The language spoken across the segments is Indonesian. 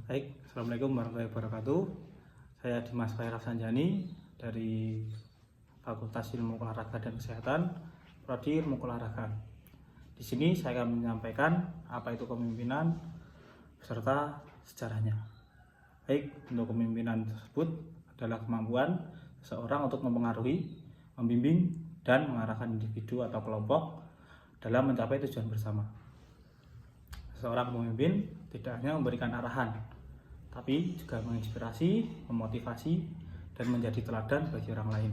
Baik, Assalamualaikum warahmatullahi wabarakatuh. Saya Dimas Khairaf Sanjani dari Fakultas Ilmu Olahraga dan Kesehatan, Prodi Ilmu Olahraga. Di sini saya akan menyampaikan apa itu kepemimpinan beserta sejarahnya. Baik, untuk kepemimpinan tersebut adalah kemampuan seseorang untuk mempengaruhi, membimbing, dan mengarahkan individu atau kelompok dalam mencapai tujuan bersama. Seorang pemimpin tidak hanya memberikan arahan, tapi juga menginspirasi, memotivasi, dan menjadi teladan bagi orang lain.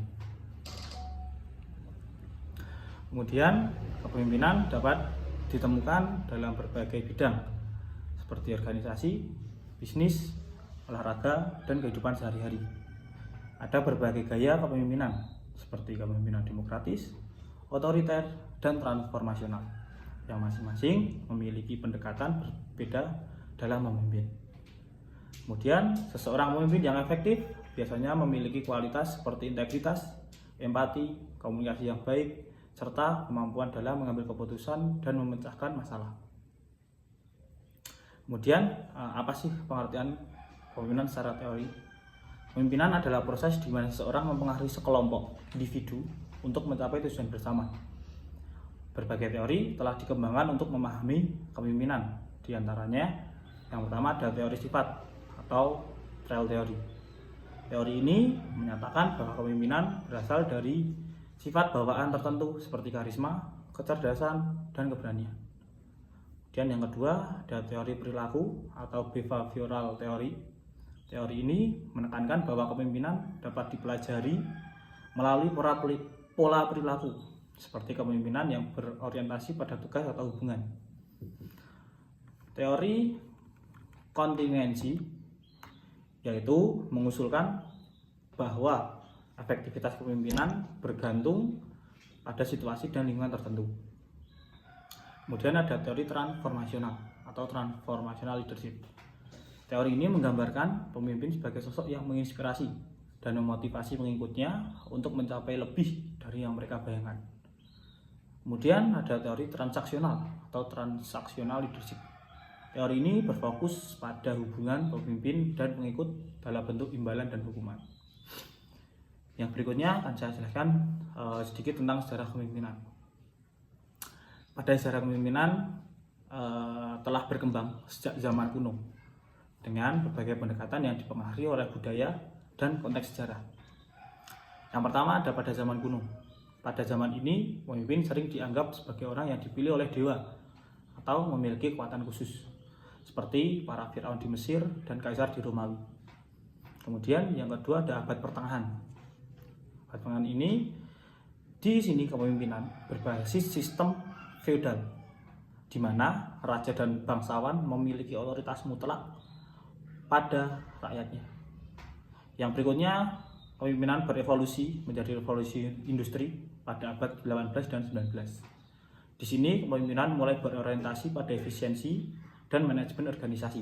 Kemudian, kepemimpinan dapat ditemukan dalam berbagai bidang, seperti organisasi, bisnis, olahraga, dan kehidupan sehari-hari. Ada berbagai gaya kepemimpinan, seperti kepemimpinan demokratis, otoriter, dan transformasional, yang masing-masing memiliki pendekatan berbeda dalam memimpin. Kemudian, seseorang pemimpin yang efektif biasanya memiliki kualitas seperti integritas, empati, komunikasi yang baik, serta kemampuan dalam mengambil keputusan dan memecahkan masalah. Kemudian, apa sih pengertian kepemimpinan secara teori? Kepemimpinan adalah proses di mana seseorang mempengaruhi sekelompok individu untuk mencapai tujuan bersama. Berbagai teori telah dikembangkan untuk memahami kepemimpinan. Di antaranya, yang pertama ada teori sifat atau trail theory. Teori ini menyatakan bahwa kepemimpinan berasal dari sifat bawaan tertentu seperti karisma, kecerdasan, dan keberanian. Kemudian yang kedua ada teori perilaku atau behavioral theory. Teori ini menekankan bahwa kepemimpinan dapat dipelajari melalui pola perilaku, seperti kepemimpinan yang berorientasi pada tugas atau hubungan. Teori kontingensi yaitu mengusulkan bahwa efektivitas kepemimpinan bergantung pada situasi dan lingkungan tertentu. Kemudian ada teori transformasional atau transformational leadership. Teori ini menggambarkan pemimpin sebagai sosok yang menginspirasi dan memotivasi pengikutnya untuk mencapai lebih dari yang mereka bayangkan. Kemudian ada teori transaksional atau transaksional leadership. Teori ini berfokus pada hubungan pemimpin dan pengikut dalam bentuk imbalan dan hukuman. Yang berikutnya akan saya jelaskan sedikit tentang sejarah kepemimpinan. Pada sejarah kepemimpinan telah berkembang sejak zaman kuno dengan berbagai pendekatan yang dipengaruhi oleh budaya dan konteks sejarah. Yang pertama ada pada zaman kuno. Pada zaman ini, pemimpin sering dianggap sebagai orang yang dipilih oleh dewa atau memiliki kekuatan khusus, seperti para Firaun di Mesir dan Kaisar di Romawi. Kemudian yang kedua ada abad pertengahan. Abad pertengahan ini, di sini kepemimpinan berbasis sistem feodal, di mana raja dan bangsawan memiliki otoritas mutlak pada rakyatnya. Yang berikutnya, kepemimpinan berevolusi menjadi revolusi industri pada abad 18 dan 19. Di sini kepemimpinan mulai berorientasi pada efisiensi dan manajemen organisasi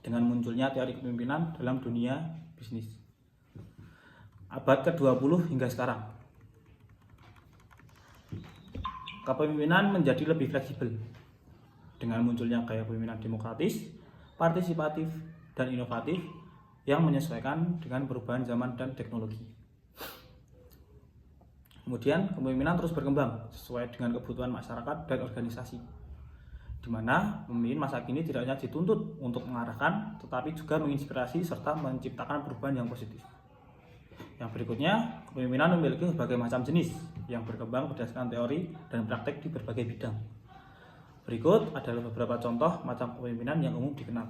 dengan munculnya teori kepemimpinan dalam dunia bisnis. Abad ke-20 hingga sekarang, kepemimpinan menjadi lebih fleksibel dengan munculnya gaya kepemimpinan demokratis, partisipatif, dan inovatif yang menyesuaikan dengan perubahan zaman dan teknologi. Kemudian kepemimpinan terus berkembang sesuai dengan kebutuhan masyarakat dan organisasi, di mana pemimpin masa kini tidak hanya dituntut untuk mengarahkan, tetapi juga menginspirasi serta menciptakan perubahan yang positif. Yang berikutnya, kepemimpinan memiliki berbagai macam jenis yang berkembang berdasarkan teori dan praktek di berbagai bidang. Berikut adalah beberapa contoh macam kepemimpinan yang umum dikenal.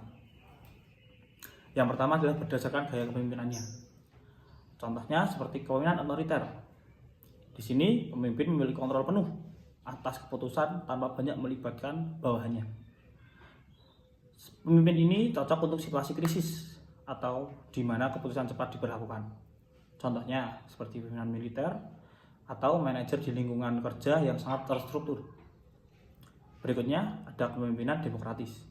Yang pertama adalah berdasarkan gaya kepemimpinannya. Contohnya seperti kepemimpinan otoriter. Di sini pemimpin memiliki kontrol penuh atas keputusan tanpa banyak melibatkan bawahannya. Pemimpin ini cocok untuk situasi krisis atau di mana keputusan cepat diberlakukan. Contohnya seperti pimpinan militer atau manajer di lingkungan kerja yang sangat terstruktur. Berikutnya ada kepemimpinan demokratis.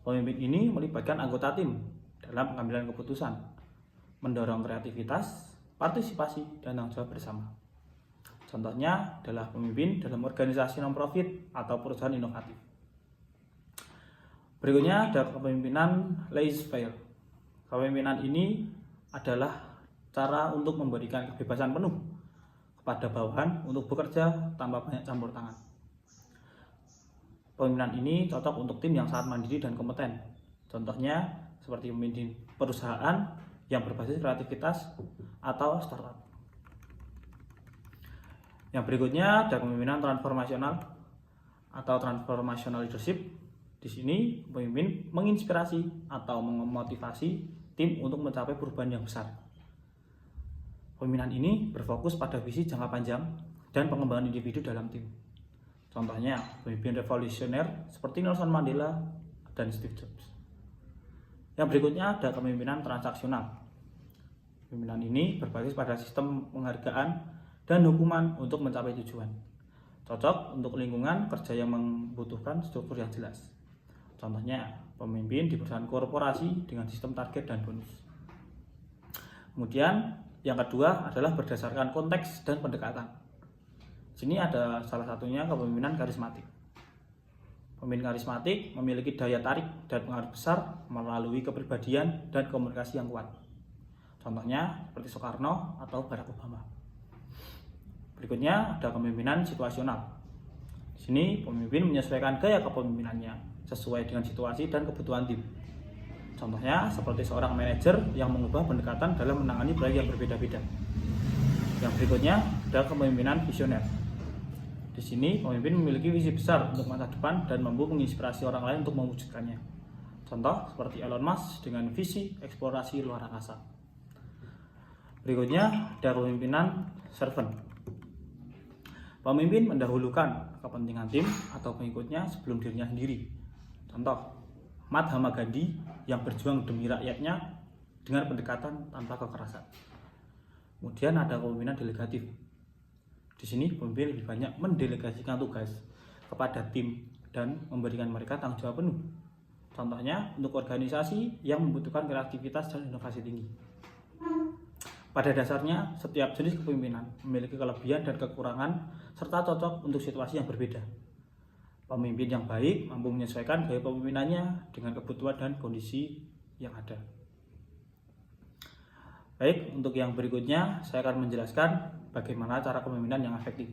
Pemimpin ini melibatkan anggota tim dalam pengambilan keputusan, mendorong kreativitas, partisipasi, dan tanggung jawab bersama. Contohnya adalah pemimpin dalam organisasi non-profit atau perusahaan inovatif. Berikutnya ada kepemimpinan laissez-faire. Kepemimpinan ini adalah cara untuk memberikan kebebasan penuh kepada bawahan untuk bekerja tanpa banyak campur tangan. Kepemimpinan ini cocok untuk tim yang sangat mandiri dan kompeten. Contohnya seperti memimpin perusahaan yang berbasis kreativitas atau startup. Yang berikutnya ada kepemimpinan transformasional atau transformational leadership. Di sini pemimpin menginspirasi atau memotivasi tim untuk mencapai perubahan yang besar. Pemimpinan ini berfokus pada visi jangka panjang dan pengembangan individu dalam tim. Contohnya pemimpin revolusioner seperti Nelson Mandela dan Steve Jobs. Yang berikutnya ada kepemimpinan transaksional. Pemimpinan ini berbasis pada sistem penghargaan dan hukuman untuk mencapai tujuan. Cocok untuk lingkungan kerja yang membutuhkan struktur yang jelas. Contohnya, pemimpin di perusahaan korporasi dengan sistem target dan bonus. Kemudian, yang kedua adalah berdasarkan konteks dan pendekatan. Sini ada salah satunya kepemimpinan karismatik. Pemimpin karismatik memiliki daya tarik dan pengaruh besar melalui kepribadian dan komunikasi yang kuat. Contohnya, seperti Soekarno atau Barack Obama. Berikutnya ada kepemimpinan situasional. Di sini, pemimpin menyesuaikan gaya kepemimpinannya sesuai dengan situasi dan kebutuhan tim. Contohnya seperti seorang manajer yang mengubah pendekatan dalam menangani proyek yang berbeda-beda. Yang berikutnya ada kepemimpinan visioner. Di sini pemimpin memiliki visi besar untuk masa depan dan mampu menginspirasi orang lain untuk mewujudkannya. Contoh seperti Elon Musk dengan visi eksplorasi luar angkasa. Berikutnya ada kepemimpinan servant. Pemimpin mendahulukan kepentingan tim atau pengikutnya sebelum dirinya sendiri. Contoh, Mahatma Gandhi yang berjuang demi rakyatnya dengan pendekatan tanpa kekerasan. Kemudian ada kepemimpinan delegatif. Di sini pemimpin lebih banyak mendelegasikan tugas kepada tim dan memberikan mereka tanggung jawab penuh. Contohnya untuk organisasi yang membutuhkan kreativitas dan inovasi tinggi. Pada dasarnya, setiap jenis kepemimpinan memiliki kelebihan dan kekurangan serta cocok untuk situasi yang berbeda. Pemimpin yang baik mampu menyesuaikan gaya kepemimpinannya dengan kebutuhan dan kondisi yang ada. Baik, untuk yang berikutnya saya akan menjelaskan bagaimana cara kepemimpinan yang efektif.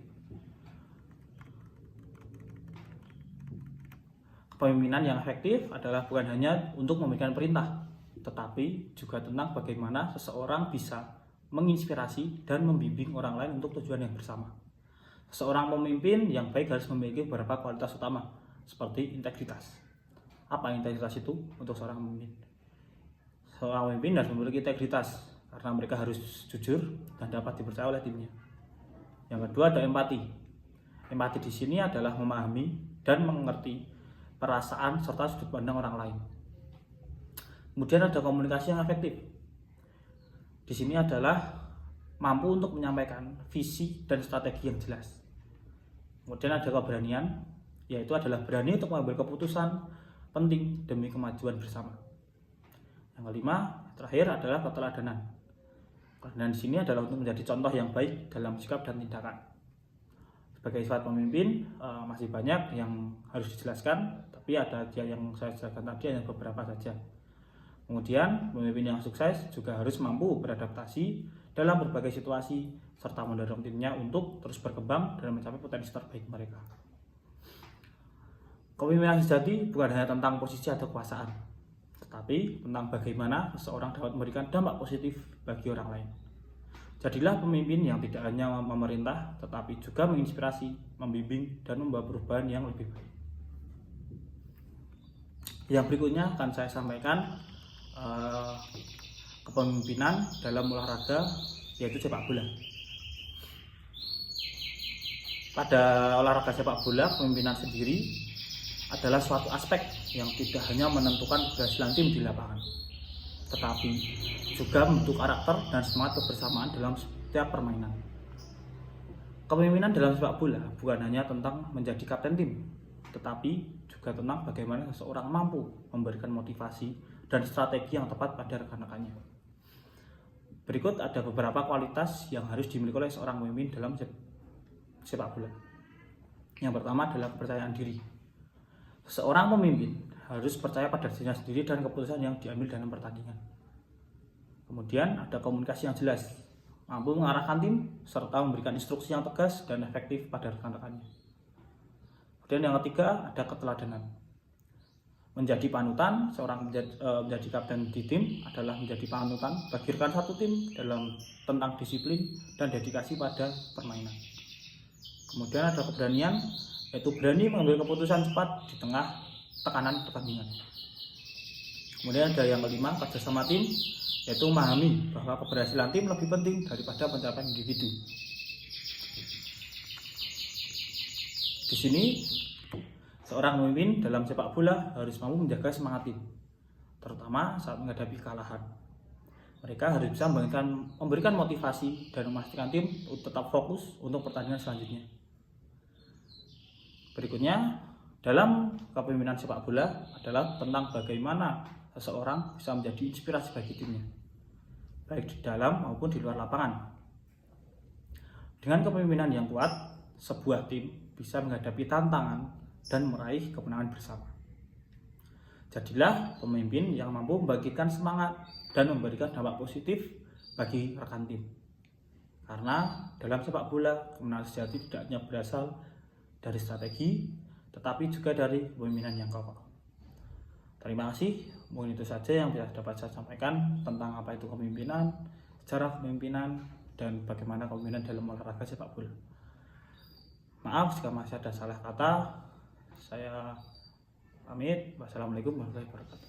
Kepemimpinan yang efektif adalah bukan hanya untuk memberikan perintah, tetapi juga tentang bagaimana seseorang bisa menginspirasi dan membimbing orang lain untuk tujuan yang bersama. Seorang pemimpin yang baik harus memiliki beberapa kualitas utama, seperti integritas. Apa integritas itu untuk seorang pemimpin? Seorang pemimpin harus memiliki integritas, karena mereka harus jujur dan dapat dipercaya oleh timnya. Yang kedua ada empati. Empati di sini adalah memahami dan mengerti perasaan serta sudut pandang orang lain. Kemudian ada komunikasi yang efektif. Di sini adalah mampu untuk menyampaikan visi dan strategi yang jelas. Kemudian ada keberanian, yaitu adalah berani untuk mengambil keputusan penting demi kemajuan bersama. Yang kelima, terakhir adalah keteladanan. Dan di sini adalah untuk menjadi contoh yang baik dalam sikap dan tindakan. Sebagai sifat pemimpin masih banyak yang harus dijelaskan, tapi ada yang saya jelaskan tadi hanya beberapa saja. Kemudian pemimpin yang sukses juga harus mampu beradaptasi dalam berbagai situasi serta mendorong timnya untuk terus berkembang dan mencapai potensi terbaik mereka. Kepemimpinan sejati bukan hanya tentang posisi atau kekuasaan, tetapi tentang bagaimana seseorang dapat memberikan dampak positif bagi orang lain. Jadilah pemimpin yang tidak hanya memerintah, tetapi juga menginspirasi, membimbing, dan membawa perubahan yang lebih baik. Yang berikutnya akan saya sampaikan kepemimpinan dalam olahraga, yaitu sepak bola. Pada olahraga sepak bola, kepemimpinan sendiri adalah suatu aspek yang tidak hanya menentukan keberhasilan tim di lapangan, tetapi juga membentuk karakter dan semangat kebersamaan dalam setiap permainan. Kepemimpinan dalam sepak bola bukan hanya tentang menjadi kapten tim, tetapi juga tentang bagaimana seseorang mampu memberikan motivasi dan strategi yang tepat pada rekan-rekannya. Berikut ada beberapa kualitas yang harus dimiliki oleh seorang pemimpin dalam sepak bola. Yang pertama adalah kepercayaan diri. Seorang pemimpin harus percaya pada dirinya sendiri dan keputusan yang diambil dalam pertandingan. Kemudian ada komunikasi yang jelas, mampu mengarahkan tim serta memberikan instruksi yang tegas dan efektif pada rekan-rekannya. Kemudian yang ketiga ada keteladanan. Menjadi panutan, seorang menjadi kapten di tim adalah menjadi panutan bagi rekan satu tim tentang disiplin dan dedikasi pada permainan. Kemudian ada keberanian, yaitu berani mengambil keputusan cepat di tengah tekanan pertandingan. Kemudian ada yang kelima, kerjasama tim, yaitu memahami bahwa keberhasilan tim lebih penting daripada pencapaian individu. Di sini, seorang pemimpin dalam sepak bola harus mampu menjaga semangat tim, terutama saat menghadapi kekalahan. Mereka harus bisa memberikan motivasi dan memastikan tim tetap fokus untuk pertandingan selanjutnya. Berikutnya, dalam kepemimpinan sepak bola adalah tentang bagaimana seseorang bisa menjadi inspirasi bagi timnya, baik di dalam maupun di luar lapangan. Dengan kepemimpinan yang kuat, sebuah tim bisa menghadapi tantangan dan meraih kemenangan bersama. Jadilah pemimpin yang mampu membagikan semangat dan memberikan dampak positif bagi rekan tim. Karena dalam sepak bola, kemenangan sejati tidak hanya berasal dari strategi, tetapi juga dari kepemimpinan yang kokoh. Terima kasih, mungkin itu saja yang dapat saya sampaikan tentang apa itu kepemimpinan, sejarah kepemimpinan, dan bagaimana kepemimpinan dalam olahraga sepak bola. Maaf jika masih ada salah kata. Saya pamit. Wassalamualaikum warahmatullahi wabarakatuh.